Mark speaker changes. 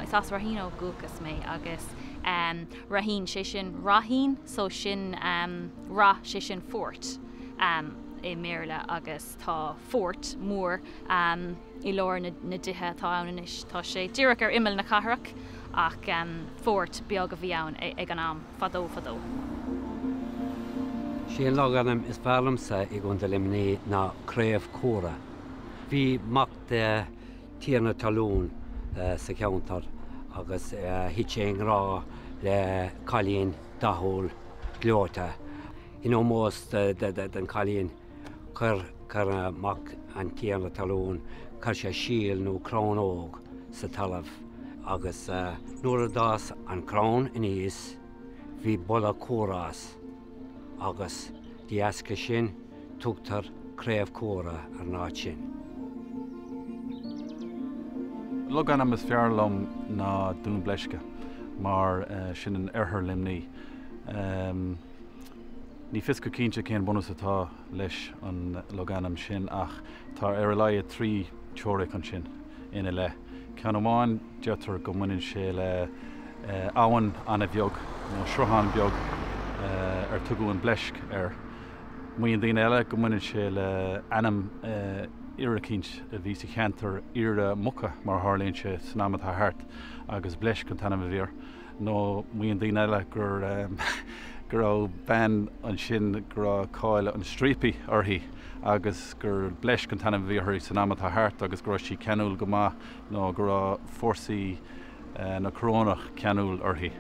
Speaker 1: Is as rahín ó gúchas mé agus rahín sé sin rahín, so sin ra sé sin fort I méle agus tá fort mór I leir na dithe tá annis tá sé díreach ar imil na cathrach ach fort beag a bhí ann ag an am fadó.
Speaker 2: Sin Logainm is bheallamsa I gcónda limní na craobh córa. Bhí mac de téama talún sa ceantar agus hit sé rá le cailín dahol glóta. I nómós den cailín chur mac an téama talún chur sé síl nó crán óg sa talamh agus nuair a dás an crán in níos bhí bolla córás agus diasca sin tugtar craobh córa ar náid sin.
Speaker 3: Logainm is fearlam na dún bleisce mar sin an airthar limní. Ní fisca cínte cén bonus atá leis an Logainm sin ach tá ar a trí teoiric an sin ina le. Cean amháin deatar go muinenn sé le áhan anna bheog nó sraithan beag ar tugadh an bleisc ar. Muoin daoine eile go muinenn sé le anam iaracínt a bhí sa cheantar ire mucha mar tharlaíonn sé san námat a thart agus bleisc an tanam a bhír. nó muoin daoine eile gur ó ben an sin gur cáil an strípi orthaí agus gur bleisc an tanam bhíorthaí san námat a thart agus gur sí ceanúil go maith nó gur fórsaí na crónach ceanúil orthaí.